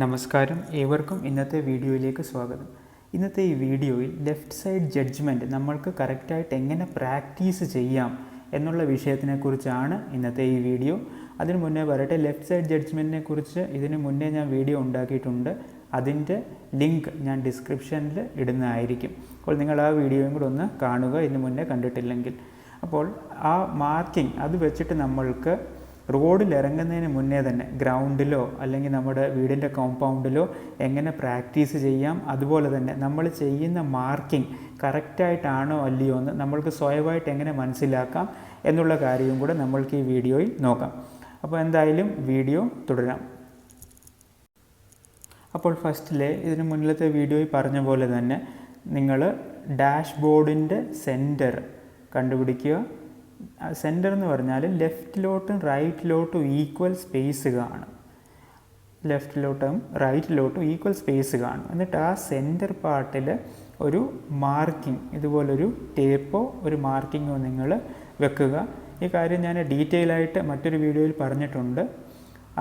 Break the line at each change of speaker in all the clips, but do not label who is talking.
നമസ്കാരം, ഏവർക്കും ഇന്നത്തെ വീഡിയോയിലേക്ക് സ്വാഗതം. ഇന്നത്തെ ഈ വീഡിയോയിൽ ലെഫ്റ്റ് സൈഡ് ജഡ്ജ്മെൻറ്റ് നമ്മൾക്ക് കറക്റ്റായിട്ട് എങ്ങനെ പ്രാക്ടീസ് ചെയ്യാം എന്നുള്ള വിഷയത്തിനെക്കുറിച്ചാണ് ഇന്നത്തെ ഈ വീഡിയോ. അതിന് മുന്നേ പറയട്ടെ, ലെഫ്റ്റ് സൈഡ് ജഡ്ജ്മെൻറ്റിനെ കുറിച്ച് ഇതിന് മുന്നേ ഞാൻ വീഡിയോ ഉണ്ടാക്കിയിട്ടുണ്ട്. അതിൻ്റെ ലിങ്ക് ഞാൻ ഡിസ്ക്രിപ്ഷനിൽ ഇടുന്നതായിരിക്കും. അപ്പോൾ നിങ്ങൾ ആ വീഡിയോയും കൂടെ ഒന്ന് കാണുക, ഇതിന് മുന്നേ കണ്ടിട്ടില്ലെങ്കിൽ. അപ്പോൾ ആ മാർക്കിംഗ് അത് വെച്ചിട്ട് നമ്മൾക്ക് റോഡിൽ ഇറങ്ങുന്നതിന് മുന്നേ തന്നെ ഗ്രൗണ്ടിലോ അല്ലെങ്കിൽ നമ്മുടെ വീടിൻ്റെ കോമ്പൗണ്ടിലോ എങ്ങനെ പ്രാക്ടീസ് ചെയ്യാം, അതുപോലെ തന്നെ നമ്മൾ ചെയ്യുന്ന മാർക്കിംഗ് കറക്റ്റായിട്ടാണോ അല്ലയോ എന്ന് നമ്മൾക്ക് സ്വയമായിട്ട് എങ്ങനെ മനസ്സിലാക്കാം എന്നുള്ള കാര്യവും കൂടെ നമ്മൾക്ക് ഈ വീഡിയോയിൽ നോക്കാം. അപ്പോൾ എന്തായാലും വീഡിയോ തുടരാം. അപ്പോൾ ഫസ്റ്റിലെ ഇതിന് മുന്നിലത്തെ വീഡിയോയിൽ പറഞ്ഞ പോലെ തന്നെ നിങ്ങൾ ഡാഷ്ബോർഡിൻ്റെ സെൻറ്റർ കണ്ടുപിടിക്കുക. സെൻറ്റർ എന്ന് പറഞ്ഞാൽ ലെഫ്റ്റിലോട്ടും റൈറ്റിലോട്ടും ഈക്വൽ സ്പേസ് കാണും. ലെഫ്റ്റിലോട്ടും റൈറ്റിലോട്ടും ഈക്വൽ സ്പേസ് കാണും. എന്നിട്ട് ആ സെൻറ്റർ പാർട്ടിൽ ഒരു മാർക്കിംഗ്, ഇതുപോലൊരു ടേപ്പോ ഒരു മാർക്കിങ്ങോ നിങ്ങൾ വെക്കുക. ഈ കാര്യം ഞാൻ ഡീറ്റെയിൽ ആയിട്ട് മറ്റൊരു വീഡിയോയിൽ പറഞ്ഞിട്ടുണ്ട്.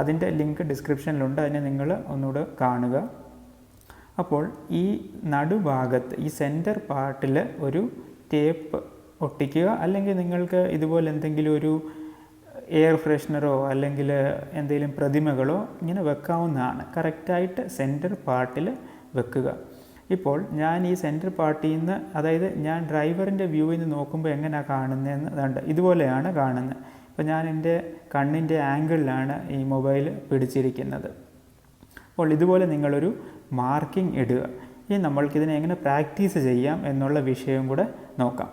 അതിൻ്റെ ലിങ്ക് ഡിസ്ക്രിപ്ഷനിലുണ്ട്, അതിനെ നിങ്ങൾ ഒന്നുകൂടെ കാണുക. അപ്പോൾ ഈ നടുഭാഗത്ത് ഈ സെൻറ്റർ പാർട്ടിൽ ഒരു ടേപ്പ് ഒട്ടിക്കുക. അല്ലെങ്കിൽ നിങ്ങൾക്ക് ഇതുപോലെ എന്തെങ്കിലും ഒരു എയർ ഫ്രഷ്നറോ അല്ലെങ്കിൽ എന്തെങ്കിലും പ്രതിമകളോ ഇങ്ങനെ വെക്കാവുന്നതാണ്. കറക്റ്റായിട്ട് സെൻറ്റർ പാർട്ടിൽ വെക്കുക. ഇപ്പോൾ ഞാൻ ഈ സെൻറ്റർ പാർട്ടിൽ നിന്ന്, അതായത് ഞാൻ ഡ്രൈവറിൻ്റെ വ്യൂവിൽ നിന്ന് നോക്കുമ്പോൾ എങ്ങനെയാണ് കാണുന്നതെന്ന് അതുണ്ട്, ഇതുപോലെയാണ് കാണുന്നത്. ഇപ്പോൾ ഞാൻ എൻ്റെ കണ്ണിൻ്റെ ആംഗിളിലാണ് ഈ മൊബൈൽ പിടിച്ചിരിക്കുന്നത്. അപ്പോൾ ഇതുപോലെ നിങ്ങളൊരു മാർക്കിംഗ് ഇടുക. ഇനി നമ്മൾക്കിതിനെ എങ്ങനെ പ്രാക്ടീസ് ചെയ്യാം എന്നുള്ള വിഷയം കൂടെ നോക്കാം.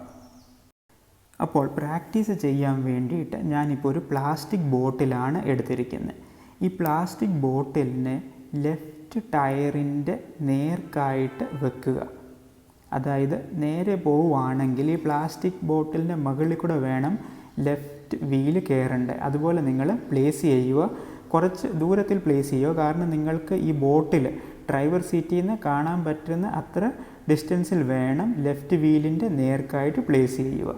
അപ്പോൾ പ്രാക്ടീസ് ചെയ്യാൻ വേണ്ടിയിട്ട് ഞാനിപ്പോൾ ഒരു പ്ലാസ്റ്റിക് ബോട്ടിലാണ് എടുത്തിരിക്കുന്നത്. ഈ പ്ലാസ്റ്റിക് ബോട്ടിലിനെ ലെഫ്റ്റ് ടയറിൻ്റെ നേർക്കായിട്ട് വെക്കുക. അതായത് നേരെ പോവുകയാണെങ്കിൽ ഈ പ്ലാസ്റ്റിക് ബോട്ടിലിൻ്റെ മുകളിൽ കൂടെ വേണം ലെഫ്റ്റ് വീല് കയറേണ്ടത്. അതുപോലെ നിങ്ങൾ പ്ലേസ് ചെയ്യുക, കുറച്ച് ദൂരത്തിൽ പ്ലേസ് ചെയ്യുക. കാരണം നിങ്ങൾക്ക് ഈ ബോട്ടിൽ ഡ്രൈവർ സീറ്റിൽ നിന്ന് കാണാൻ പറ്റുന്ന അത്ര ഡിസ്റ്റൻസിൽ വേണം ലെഫ്റ്റ് വീലിൻ്റെ നേർക്കായിട്ട് പ്ലേസ് ചെയ്യുക.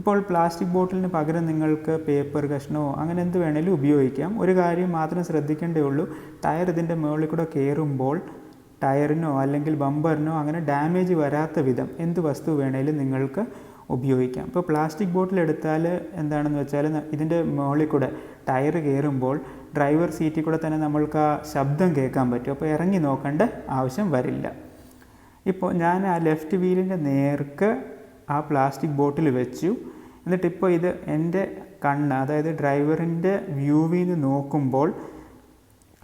ഇപ്പോൾ പ്ലാസ്റ്റിക് ബോട്ടിലിന് പകരം നിങ്ങൾക്ക് പേപ്പർ കഷ്ണമോ അങ്ങനെ എന്ത് വേണേലും ഉപയോഗിക്കാം. ഒരു കാര്യം മാത്രം ശ്രദ്ധിക്കേണ്ടേ ഉള്ളൂ, ടയർ ഇതിൻ്റെ മുകളിൽ കൂടെ കയറുമ്പോൾ ടയറിനോ അല്ലെങ്കിൽ ബമ്പറിനോ അങ്ങനെ ഡാമേജ് വരാത്ത വിധം എന്ത് വസ്തു വേണേലും നിങ്ങൾക്ക് ഉപയോഗിക്കാം. ഇപ്പോൾ പ്ലാസ്റ്റിക് ബോട്ടിൽ എടുത്താൽ എന്താണെന്ന് വെച്ചാൽ ഇതിൻ്റെ മുകളിൽ കൂടെ ടയർ കയറുമ്പോൾ ഡ്രൈവർ സീറ്റിൽ കൂടെ തന്നെ നമ്മൾക്ക് ആ ശബ്ദം കേൾക്കാൻ പറ്റും. അപ്പോൾ ഇറങ്ങി നോക്കേണ്ട ആവശ്യം വരില്ല. ഇപ്പോൾ ഞാൻ ആ ലെഫ്റ്റ് വീലിൻ്റെ നേർക്ക് ആ പ്ലാസ്റ്റിക് ബോട്ടിൽ വെച്ചു. എന്നിട്ടിപ്പോൾ ഇത് എൻ്റെ കണ്ണ്, അതായത് ഡ്രൈവറിൻ്റെ വ്യൂവിൽ നിന്ന് നോക്കുമ്പോൾ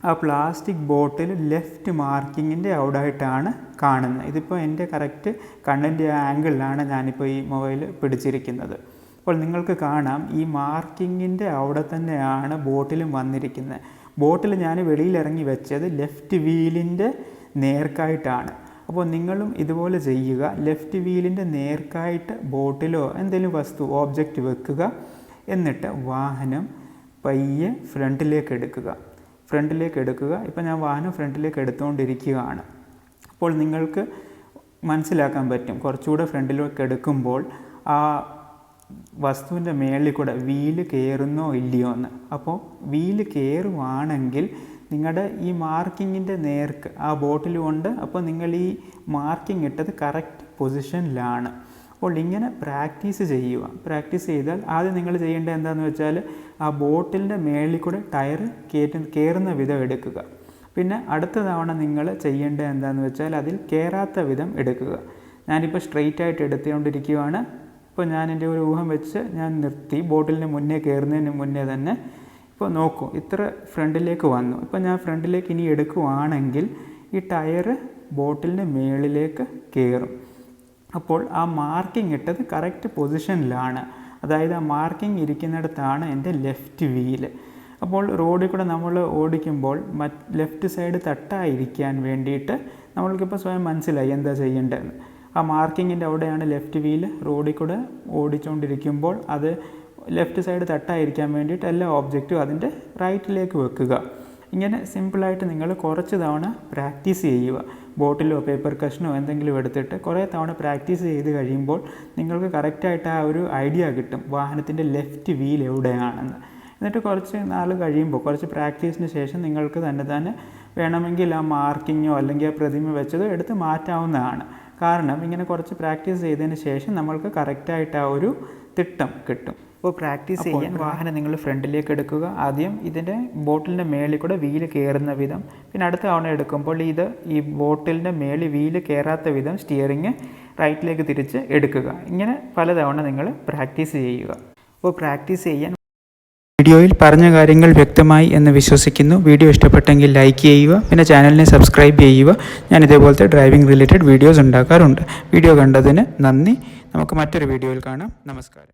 ആ പ്ലാസ്റ്റിക് ബോട്ടിൽ ലെഫ്റ്റ് മാർക്കിങ്ങിൻ്റെ അവിടായിട്ടാണ് കാണുന്നത്. ഇതിപ്പോൾ എൻ്റെ കറക്റ്റ് കണ്ണിൻ്റെ ആംഗിളിലാണ് ഞാനിപ്പോൾ ഈ മൊബൈൽ പിടിച്ചിരിക്കുന്നത്. അപ്പോൾ നിങ്ങൾക്ക് കാണാം ഈ മാർക്കിങ്ങിൻ്റെ അവിടെ തന്നെയാണ് ബോട്ടിലും വന്നിരിക്കുന്നത്. ബോട്ടിൽ ഞാൻ വെളിയിലിറങ്ങി വെച്ചത് ലെഫ്റ്റ് വീലിൻ്റെ നേർക്കായിട്ടാണ്. അപ്പോൾ നിങ്ങളും ഇതുപോലെ ചെയ്യുക. ലെഫ്റ്റ് വീലിൻ്റെ നേർക്കായിട്ട് ബോട്ടിലോ എന്തെങ്കിലും വസ്തു ഓബ്ജക്റ്റ് വെക്കുക. എന്നിട്ട് വാഹനം പയ്യെ ഫ്രണ്ടിലേക്ക് എടുക്കുക. ഇപ്പോൾ ഞാൻ വാഹനം ഫ്രണ്ടിലേക്ക് എടുത്തുകൊണ്ടിരിക്കുകയാണ്. അപ്പോൾ നിങ്ങൾക്ക് മനസ്സിലാക്കാൻ പറ്റും, കുറച്ചുകൂടെ ഫ്രണ്ടിലേക്ക് എടുക്കുമ്പോൾ ആ വസ്തുവിൻ്റെ മേളിൽ കൂടെ വീല് കയറുന്നോ ഇല്ലയോ എന്ന്. അപ്പോൾ വീല് കയറുവാണെങ്കിൽ നിങ്ങളുടെ ഈ മാർക്കിങ്ങിൻ്റെ നേർക്ക് ആ ബോട്ടിൽ കൊണ്ട്, അപ്പോൾ നിങ്ങൾ ഈ മാർക്കിംഗ് ഇട്ടത് കറക്റ്റ് പൊസിഷനിലാണ്. അപ്പോൾ ഇങ്ങനെ പ്രാക്ടീസ് ചെയ്യുക. പ്രാക്ടീസ് ചെയ്താൽ ആദ്യം നിങ്ങൾ ചെയ്യേണ്ടത് എന്താണെന്ന് വെച്ചാൽ ആ ബോട്ടിലിൻ്റെ മേളിൽ കൂടെ ടയർ കയറുന്ന വിധം എടുക്കുക. പിന്നെ അടുത്ത തവണ നിങ്ങൾ ചെയ്യേണ്ടത് എന്താണെന്ന് വെച്ചാൽ അതിൽ കയറാത്ത വിധം എടുക്കുക. ഞാനിപ്പോൾ സ്ട്രെയിറ്റ് ആയിട്ട് എടുത്തുകൊണ്ടിരിക്കുകയാണ്. ഇപ്പോൾ ഞാൻ എൻ്റെ ഒരു ഊഹം വെച്ച് ഞാൻ നിർത്തി. ബോട്ടിലിന് മുന്നേ കയറുന്നതിന് മുന്നേ തന്നെ ഇപ്പോൾ നോക്കൂ, ഇത്ര ഫ്രണ്ടിലേക്ക് വന്നു. ഇപ്പോൾ ഞാൻ ഫ്രണ്ടിലേക്ക് ഇനി എടുക്കുവാണെങ്കിൽ ഈ ടയർ ബോട്ടിലിൻ്റെ മേളിലേക്ക് കയറും. അപ്പോൾ ആ മാർക്കിംഗ് ഇട്ടത് കറക്റ്റ് പൊസിഷനിലാണ്. അതായത് ആ മാർക്കിംഗ് ഇരിക്കുന്നിടത്താണ് എൻ്റെ ലെഫ്റ്റ് വീല്. അപ്പോൾ റോഡിൽ കൂടെ നമ്മൾ ഓടിക്കുമ്പോൾ ലെഫ്റ്റ് സൈഡ് തട്ടായിരിക്കാൻ വേണ്ടിയിട്ട് നമ്മൾക്കിപ്പോൾ സ്വയം മനസ്സിലായി എന്താ ചെയ്യേണ്ടതെന്ന്. ആ മാർക്കിങ്ങിൻ്റെ അവിടെയാണ് ലെഫ്റ്റ് വീല്. റോഡിൽ കൂടെ ഓടിച്ചുകൊണ്ടിരിക്കുമ്പോൾ അത് ലെഫ്റ്റ് സൈഡ് തട്ടായിരിക്കാൻ വേണ്ടിയിട്ട് എല്ലാ ഓബ്ജക്റ്റും അതിൻ്റെ റൈറ്റിലേക്ക് വെക്കുക. ഇങ്ങനെ സിമ്പിളായിട്ട് നിങ്ങൾ കുറച്ച് തവണ പ്രാക്ടീസ് ചെയ്യുക. ബോട്ടിലോ പേപ്പർ കഷ്ണോ എന്തെങ്കിലും എടുത്തിട്ട് കുറേ തവണ പ്രാക്ടീസ് ചെയ്ത് കഴിയുമ്പോൾ നിങ്ങൾക്ക് കറക്റ്റായിട്ട് ആ ഒരു ഐഡിയ കിട്ടും വാഹനത്തിൻ്റെ ലെഫ്റ്റ് വീൽ എവിടെയാണെന്ന്. എന്നിട്ട് കുറച്ച് നാൾ കഴിയുമ്പോൾ, കുറച്ച് പ്രാക്ടീസിന് ശേഷം നിങ്ങൾക്ക് തന്നെ വേണമെങ്കിൽ ആ മാർക്കിങ്ങോ അല്ലെങ്കിൽ ആ പ്രതിമ വെച്ചതോ എടുത്ത് മാറ്റാവുന്നതാണ്. കാരണം ഇങ്ങനെ കുറച്ച് പ്രാക്ടീസ് ചെയ്തതിന് ശേഷം നമ്മൾക്ക് കറക്റ്റായിട്ട് ആ ഒരു തിട്ടം കിട്ടും. അപ്പോൾ പ്രാക്ടീസ് ചെയ്യാൻ വാഹനം നിങ്ങൾ ഫ്രണ്ടിലേക്ക് എടുക്കുക. ആദ്യം ഇതിൻ്റെ ബോട്ടിലിൻ്റെ മേളിൽ കൂടെ വീല് കയറുന്ന വിധം, പിന്നെ അടുത്ത തവണ എടുക്കുമ്പോൾ ഈ ബോട്ടിലിൻ്റെ മേളിൽ വീല് കയറാത്ത വിധം സ്റ്റിയറിങ് റൈറ്റിലേക്ക് തിരിച്ച് എടുക്കുക. ഇങ്ങനെ പലതവണ നിങ്ങൾ പ്രാക്ടീസ് ചെയ്യുക. അപ്പോൾ പ്രാക്ടീസ് ചെയ്യാൻ വീഡിയോയിൽ പറഞ്ഞ കാര്യങ്ങൾ വ്യക്തമായി എന്ന് വിശ്വസിക്കുന്നു. വീഡിയോ ഇഷ്ടപ്പെട്ടെങ്കിൽ ലൈക്ക് ചെയ്യുക, പിന്നെ ചാനലിനെ സബ്സ്ക്രൈബ് ചെയ്യുക. ഞാൻ ഇതേപോലത്തെ ഡ്രൈവിംഗ് റിലേറ്റഡ് വീഡിയോസ് ഉണ്ടാക്കാറുണ്ട്. വീഡിയോ കണ്ടതിന് നന്ദി. നമുക്ക് മറ്റൊരു വീഡിയോയിൽ കാണാം. നമസ്കാരം.